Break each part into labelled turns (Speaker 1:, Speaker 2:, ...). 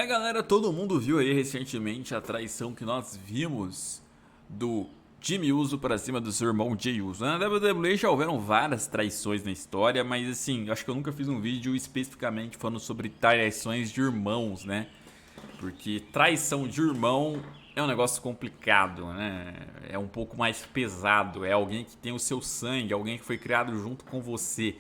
Speaker 1: Galera, todo mundo viu aí recentemente a traição que nós vimos do Jimmy Uso para cima do seu irmão Jey Uso. Na WWE já houveram várias traições na história, mas assim, acho que eu nunca fiz um vídeo especificamente falando sobre traições de irmãos, né? Porque traição de irmão é um negócio complicado, né? É um pouco mais pesado, é alguém que tem o seu sangue, alguém que foi criado junto com você.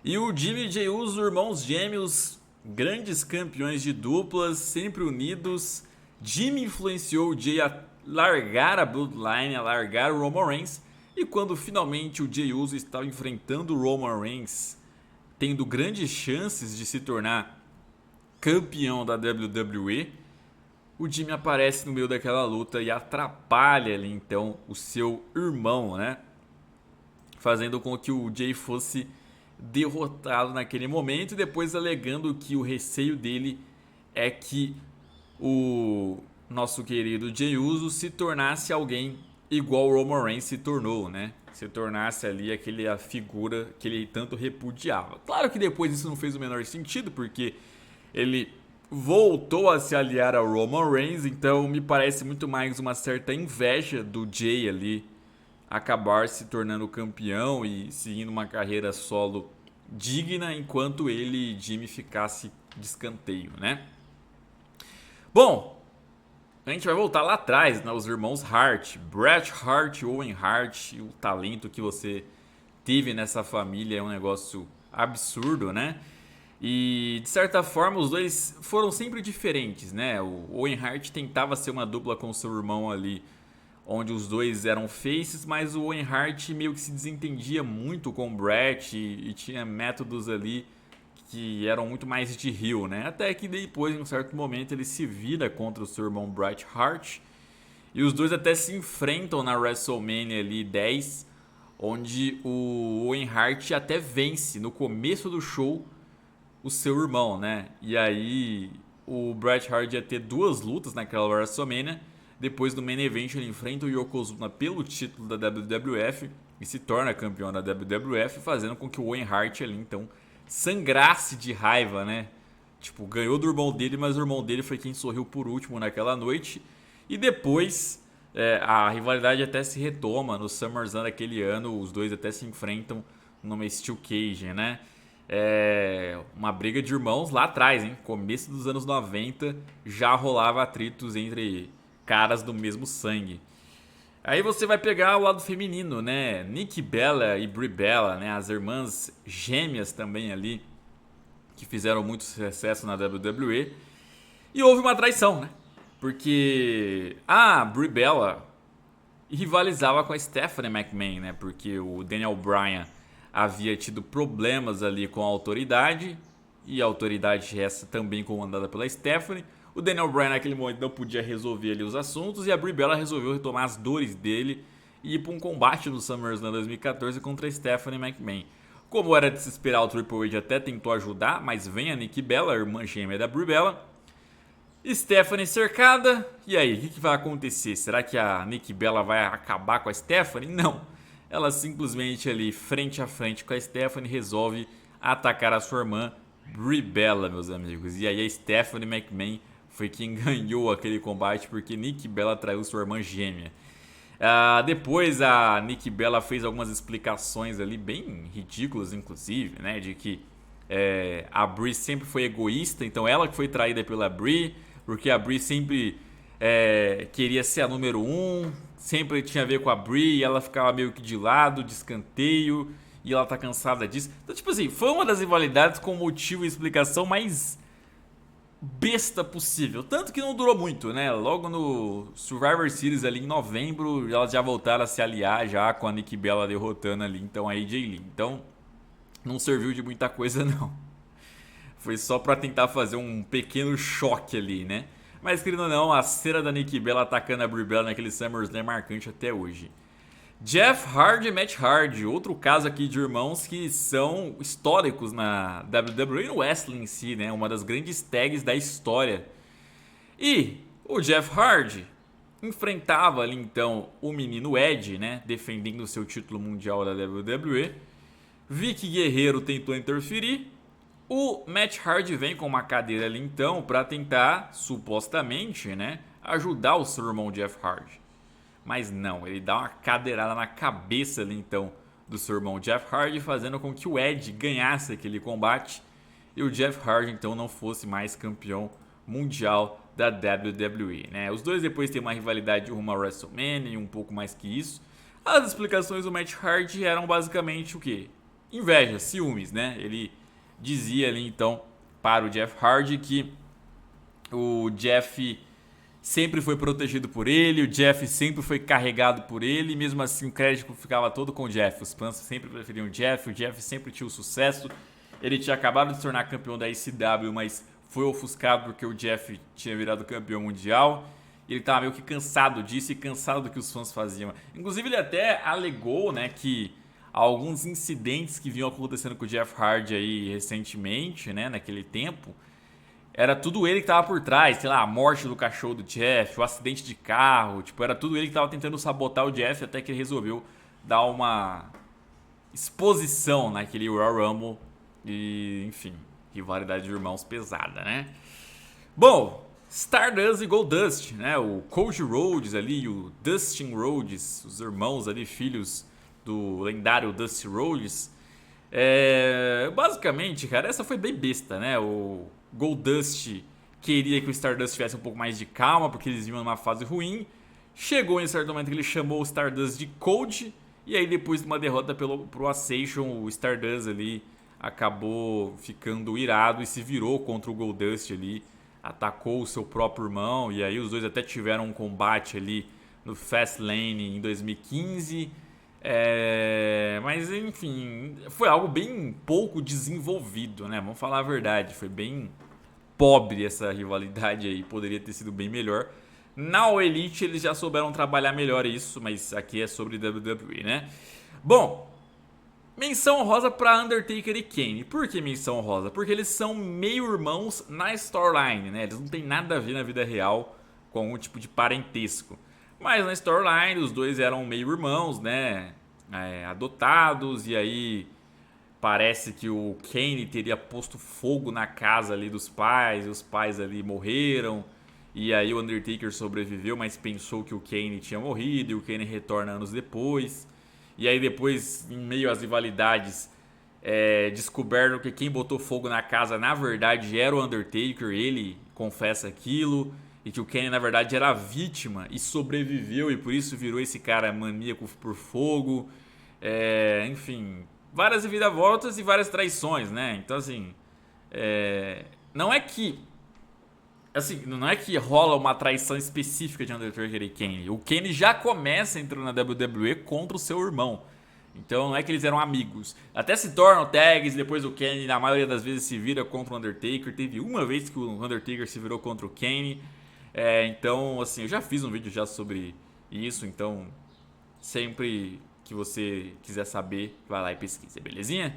Speaker 1: E o Jimmy e Jey Uso, irmãos gêmeos, grandes campeões de duplas, sempre unidos. Jimmy influenciou o Jey a largar a Bloodline, a largar o Roman Reigns. E quando finalmente o Jey Uso estava enfrentando o Roman Reigns, tendo grandes chances de se tornar campeão da WWE, o Jimmy aparece no meio daquela luta e atrapalha ali então o seu irmão, né? Fazendo com que o Jey fosse derrotado naquele momento e depois alegando que o receio dele é que o nosso querido Jey Uso se tornasse alguém igual o Roman Reigns se tornou, né? Se tornasse ali aquela figura que ele tanto repudiava. Claro que depois isso não fez o menor sentido, porque ele voltou a se aliar ao Roman Reigns, então me parece muito mais uma certa inveja do Jey ali acabar se tornando campeão e seguindo uma carreira solo digna, enquanto ele e Jimmy ficasse de escanteio, né? Bom, a gente vai voltar lá atrás, né, os irmãos Hart, Bret Hart, Owen Hart, o talento que você teve nessa família é um negócio absurdo, né? E de certa forma os dois foram sempre diferentes, né? O Owen Hart tentava ser uma dupla com seu irmão ali, onde os dois eram faces, mas o Owen Hart meio que se desentendia muito com o Bret e tinha métodos ali que eram muito mais de heel, né? Até que depois, em um certo momento, ele se vira contra o seu irmão Bret Hart e os dois até se enfrentam na WrestleMania ali 10, onde o Owen Hart até vence no começo do show o seu irmão, né? E aí o Bret Hart ia ter duas lutas naquela WrestleMania. Depois do main event ele enfrenta o Yokozuna pelo título da WWF e se torna campeão da WWF, fazendo com que o Owen Hart ali então sangrasse de raiva, né? Tipo, ganhou do irmão dele, mas o irmão dele foi quem sorriu por último naquela noite. E depois a rivalidade até se retoma no SummerSlam daquele ano, os dois até se enfrentam numa Steel Cage, né? Uma briga de irmãos lá atrás, hein? Começo dos anos 90 já rolava atritos entre caras do mesmo sangue. Aí você vai pegar o lado feminino, né? Nikki Bella e Brie Bella, né? As irmãs gêmeas também ali, que fizeram muito sucesso na WWE. E houve uma traição, né? Porque a Brie Bella rivalizava com a Stephanie McMahon, né? Porque o Daniel Bryan havia tido problemas ali com a autoridade, e a autoridade essa também comandada pela Stephanie. O Daniel Bryan naquele momento não podia resolver ali os assuntos e a Brie Bella resolveu retomar as dores dele e ir para um combate no SummerSlam 2014 contra a Stephanie McMahon. Como era de se esperar, o Triple H até tentou ajudar, mas vem a Nikki Bella, a irmã gêmea da Brie Bella. Stephanie cercada, e aí, o que vai acontecer? Será que a Nikki Bella vai acabar com a Stephanie? Não. Ela simplesmente ali, frente a frente com a Stephanie, resolve atacar a sua irmã Brie Bella, meus amigos. E aí a Stephanie McMahon foi quem ganhou aquele combate porque Nikki Bella traiu sua irmã gêmea. Depois a Nikki Bella fez algumas explicações ali bem ridículas, inclusive, né? De que a Brie sempre foi egoísta, então ela que foi traída pela Brie, porque a Brie sempre queria ser a número 1, sempre tinha a ver com a Brie e ela ficava meio que de lado, de escanteio, e ela tá cansada disso. Então, tipo assim, foi uma das rivalidades com motivo e explicação mais besta possível. Tanto que não durou muito, né? Logo no Survivor Series ali em novembro, elas já voltaram a se aliar já com a Nikki Bella derrotando ali então a AJ Lee. Então, não serviu de muita coisa não. Foi só pra tentar fazer um pequeno choque ali, né? Mas, querendo ou não, a cena da Nikki Bella atacando a Brie Bella naquele SummerSlam é marcante até hoje. Jeff Hardy e Matt Hardy, outro caso aqui de irmãos que são históricos na WWE e no wrestling em si, né? Uma das grandes tags da história. E o Jeff Hardy enfrentava ali então o menino Edge, né? Defendendo o seu título mundial da WWE. Vicky Guerreiro tentou interferir. O Matt Hardy vem com uma cadeira ali então para tentar, supostamente, né, ajudar o seu irmão Jeff Hardy. Mas não, ele dá uma cadeirada na cabeça ali então do seu irmão Jeff Hardy, fazendo com que o Edge ganhasse aquele combate e o Jeff Hardy então não fosse mais campeão mundial da WWE, né? Os dois depois têm uma rivalidade rumo a WrestleMania e um pouco mais que isso. As explicações do Matt Hardy eram basicamente o quê? Inveja, ciúmes, né? Ele dizia ali então para o Jeff Hardy que o Jeff sempre foi protegido por ele, o Jeff sempre foi carregado por ele, e mesmo assim o crédito ficava todo com o Jeff. Os fãs sempre preferiam o Jeff sempre tinha o sucesso. Ele tinha acabado de se tornar campeão da ECW, mas foi ofuscado porque o Jeff tinha virado campeão mundial. E ele estava meio que cansado disso e cansado do que os fãs faziam. Inclusive ele até alegou, né, que alguns incidentes que vinham acontecendo com o Jeff Hardy aí recentemente, né, naquele tempo, era tudo ele que tava por trás, sei lá, a morte do cachorro do Jeff, o acidente de carro, tipo, era tudo ele que tava tentando sabotar o Jeff até que ele resolveu dar uma exposição naquele Royal Rumble e, enfim, rivalidade de irmãos pesada, né? Bom, Stardust e Goldust, né? O Cody Rhodes ali e o Dustin Rhodes, os irmãos ali, filhos do lendário Dusty Rhodes. Basicamente, cara, essa foi bem besta, né? O Goldust queria que o Stardust tivesse um pouco mais de calma, porque eles vinham numa fase ruim. Chegou em certo momento que ele chamou o Stardust de Cody, e aí depois de uma derrota pro Ascension, o Stardust ali acabou ficando irado e se virou contra o Goldust ali, atacou o seu próprio irmão, e aí os dois até tiveram um combate ali no Fastlane em 2015. Mas enfim, foi algo bem pouco desenvolvido, né? Vamos falar a verdade, foi bem pobre essa rivalidade aí, poderia ter sido bem melhor. Na All Elite eles já souberam trabalhar melhor isso, mas aqui é sobre WWE, né? Bom, menção rosa para Undertaker e Kane. Por que menção rosa? Porque eles são meio irmãos na storyline, né? Eles não têm nada a ver na vida real com algum tipo de parentesco. Mas na storyline os dois eram meio irmãos, né? Adotados, e aí parece que o Kane teria posto fogo na casa ali dos pais, e os pais ali morreram. E aí o Undertaker sobreviveu, mas pensou que o Kane tinha morrido, e o Kane retorna anos depois. E aí depois, em meio às rivalidades, descobriram que quem botou fogo na casa na verdade era o Undertaker, ele confessa aquilo. E que o Kane na verdade era a vítima e sobreviveu, e por isso virou esse cara maníaco por fogo. Enfim, várias reviravoltas e várias traições, né? Então assim, não é que rola uma traição específica de Undertaker e Kane. O Kane já começa entrando na WWE contra o seu irmão. Então não é que eles eram amigos. Até se tornam tags, depois o Kane na maioria das vezes se vira contra o Undertaker. Teve uma vez que o Undertaker se virou contra o Kane. Então, assim, eu já fiz um vídeo já sobre isso, então sempre que você quiser saber, vai lá e pesquisa, belezinha?